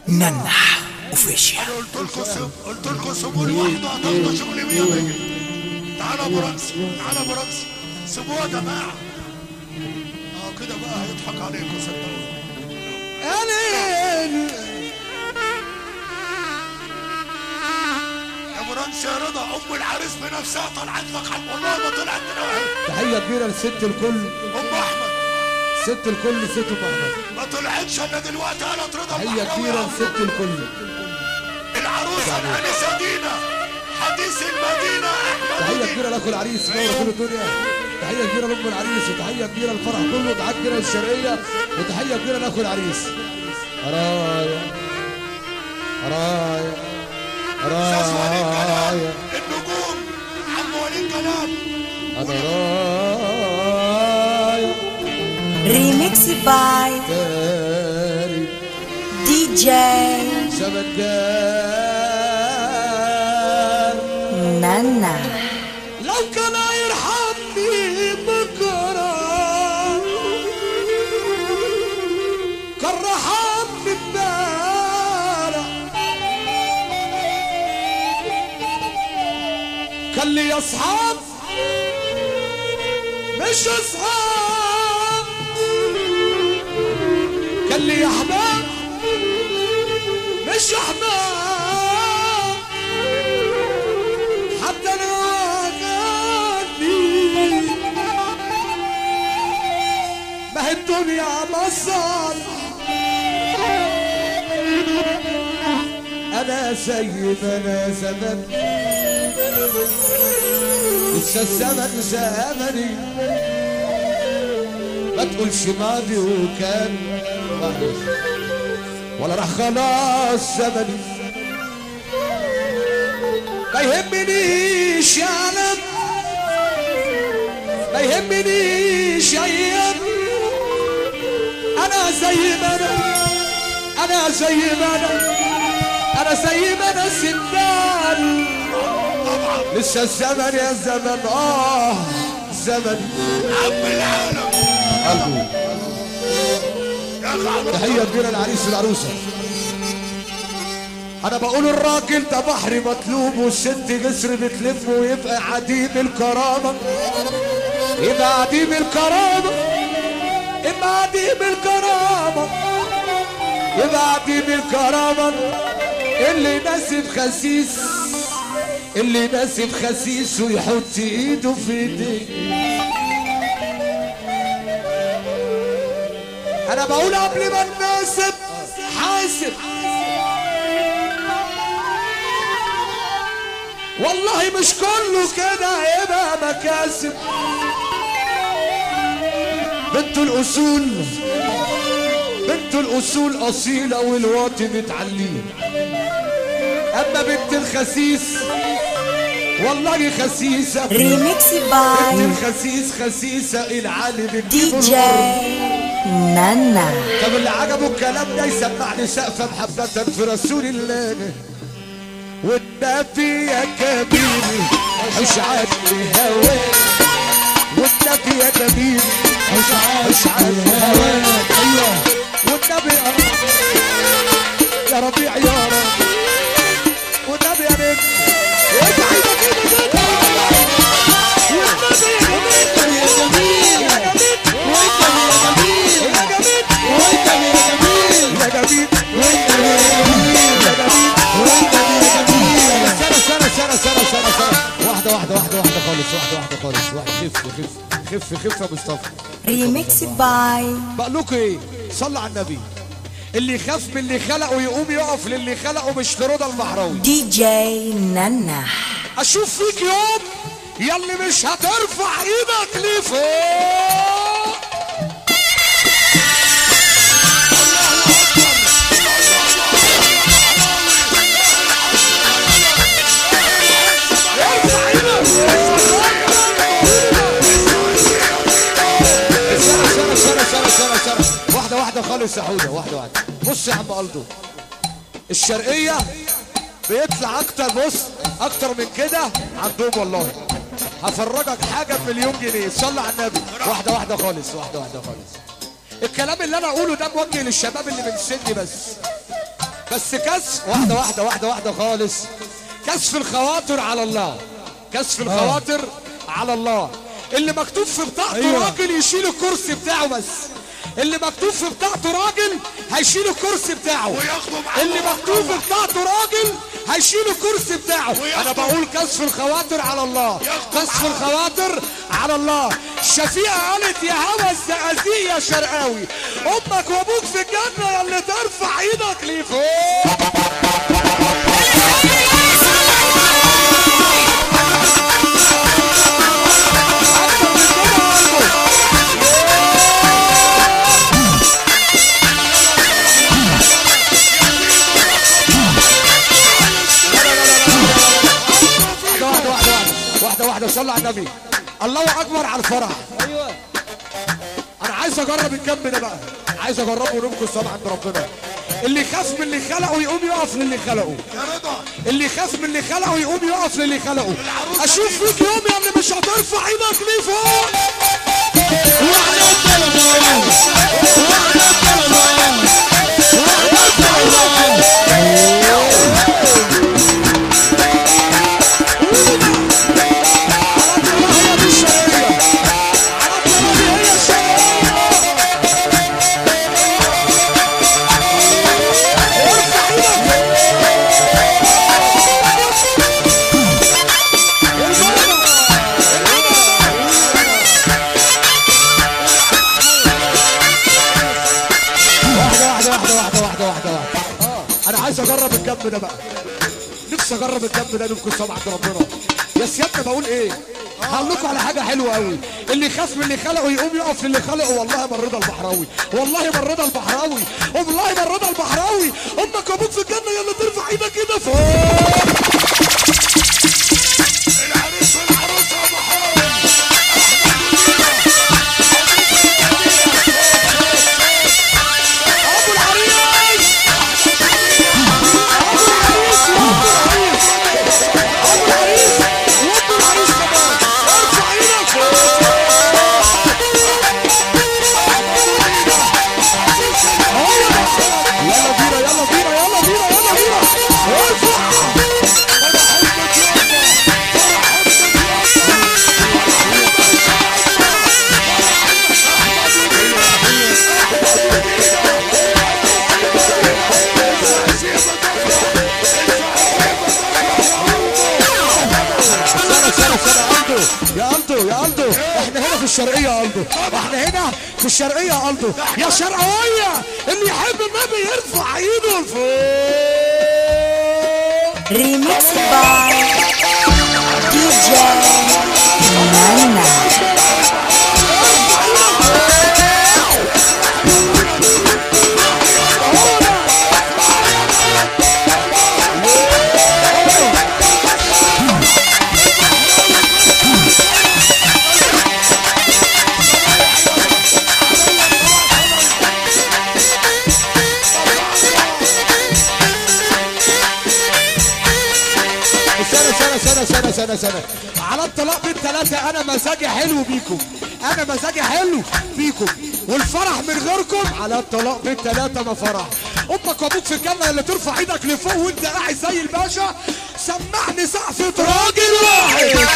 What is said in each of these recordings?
ننح اوفيشال. قلت لكم سيبوا لوحده هتاخدوا شغل 100 100. تعالى ابو رمزي، تعالى ابو رمزي، سيبوه يا جماعه. كده بقى هيضحك عليكم صدقوني. يا ابو رمزي يا رضا، ام العريس بنفسها طلعت لك والله ما طلعت منها. تحية كبيرة لست الكل ام احمد، ست الكل ست ام احمد. ما طلعتش الا دلوقتي قالت رضا. تحية كبيرة لست الكل. العروسه الانسه دينا حديث المدينه احمد. تحية كبيرة لاخو العريس نور كل الدنيا. تحية كبيرة لام العريس، وتحية كبيرة للفرح كله، وتحية كبيرة للشرقية، وتحية كبيرة لاخو العريس. راية راية راية النجوم عم وليد جلال. انا راية ريميكس باي تاري دي جي سمكان نانا. لو كان يرحمني بكرة كان رحمني امبارح. كان لي اصحاب مش اصحاب، كان لي احباب مش احباب. حتى انا غني ما هي الدنيا مصر. انا زي ما انا زمان، لسه الزمن زمني. ما تقولش ماضي وكان ولا راح خلاص زمني. ما يهمنيش يعلم، ما يهمنيش ايام. انا زي ما انا زي ما انا زي ما انا سندان. لسه الزمن يا الزمن زمن عم العالم. تحية كبيرة للعريس والعروسة. أنا بقول الراجل ده بحر مطلوب، والست جسر بتلف، ويبقى عديم الكرامة. يبقى عديم الكرامة، يبقى عديم الكرامة، يبقى عديم الكرامة. اللي ناسب خسيس، اللي ناسب خسيس ويحط ايده في ايديه. انا بقول قبل ما الناسب حاسب، والله مش كله كده هيبقى مكاسب. بنت الاصول، بنت الاصول اصيله والواطي متعليه. اما بنت الخسيس والله خسيسه. ريميكس بنت باي الخسيس خسيسه، العالي دي بتجيبه جي نانا. طب اللي عجبه الكلام ده يسمعني سقفه محبه في رسول الله. والنبي يا كبير مش عني هواك، والنبي يا كبير مش عني هواك. ايوه والنبي يا ربيع يا رب، والنبي يا نجم ادعي كده كده. والنبي يا جميل يا جميل وانت يا جميل يا جميل وانت يا جميل يا جميل وانت يا جميل يا جميل وانت يا جميل. سنة واحدة خالص، واحدة خالص. خف يا مصطفى. ريميكس باي بقول لكم ايه، صلوا على النبي. اللي يخاف من اللي خلقه يقوم يقف للي خلقه، مش لرضا المحراوي. دي جي نانا. اشوف فيك يوم ياللي مش هترفع ايدك لفوق. سنة واحدة خالص يا حودة، واحدة. بص يا عم قلدو، الشرقية بيطلع اكتر، بص اكتر من كده عندهم والله. هفرجك حاجة بمليون جنيه. صلى على النبي. واحدة خالص، واحدة خالص. الكلام اللي انا اقوله ده موجه للشباب اللي من سني بس. بس كسف واحدة واحدة واحدة واحدة خالص. كسف الخواطر على الله، كسف الخواطر على الله. اللي مكتوب في بطاقته راجل يشيل الكرسي بتاعه بس. اللي مكتوب في بطاقته راجل هيشيل الكرسي بتاعه. اللي مكتوب في بطاقته راجل هيشيل الكرسي بتاعه. انا بقول كسف الخواطر على الله، كسف الخواطر على الله. شفيقة قالت يا هوى الزقازيق يا شرقاوي، امك وابوك في الجنة يا اللي ترفع ايدك لفوق. واحدة صلى على النبي. الله اكبر على الفرح. ايوه انا عايز اجرب الجنب ده بقى، عايز اجربه ونمكن الصلاة عند ربنا. اللي يخاف من اللي خلقه يقوم يقف للي خلقه. اللي يخاف من اللي خلقه يقوم يقف للي خلقه. اشوف فيك يوم يا اللي مش هترفع ايدك ليه فوق. وعلى التلفزيون وعلى التلفزيون عايز اجرب الجنب ده بقى، نفسي اجرب الجنب ده نمكن سمعة ربنا. يا سيادنا بقول ايه؟ هقول لكم على حاجه حلوه قوي. اللي يخاف من اللي خلقه يقوم يقف للي خلقه. والله من رضا البحراوي، والله من رضا البحراوي، والله من رضا البحراوي. امك وابوك في الجنه يلا ترفع ايدك كده فوق. العريس والعروسه يا بحراوي. ابو العريس يا ألدو، احنا هنا في الشرقية يا ألدو، احنا هنا في الشرقية يا ألدو. يا شرقاوية اللي يحب النبي يرفع ايده لفوق. ريميكس باي دي جي نانا. سنة على الطلاق بالثلاثة. أنا مزاجي حلو بيكم، أنا مزاجي حلو بيكم، والفرح من غيركم. على الطلاق بالثلاثة ما فرح. أمك وأبوك في الجنة اللي ترفع إيدك لفوق وأنت قاعد زي الباشا. سمعني سقفة راجل واحد.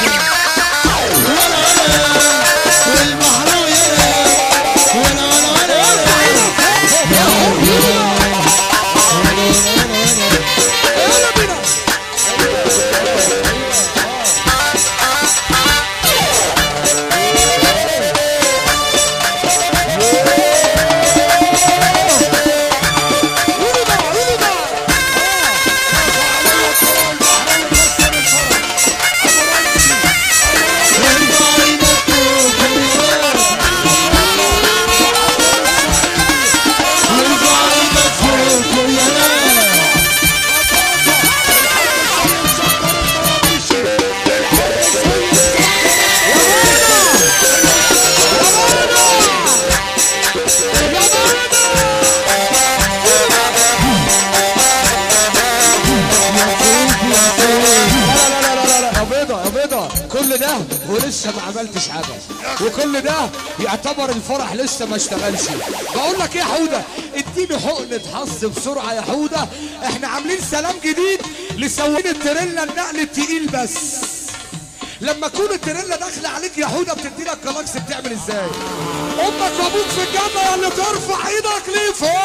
كل ده ولسه ما عملتش حاجه، وكل ده يعتبر الفرح لسه ما اشتغلش. بقول لك ايه يا حوده، اديني حقنة حظ بسرعة يا حودة. احنا عاملين سلام جديد لسواقين التريلا النقل التقيل بس. لما تكون التريلا داخله عليك يا حوده بتدي لك كلاكس بتعمل ازاي؟ امك وابوك في الجنه يا اللي ترفع ايدك لفوق.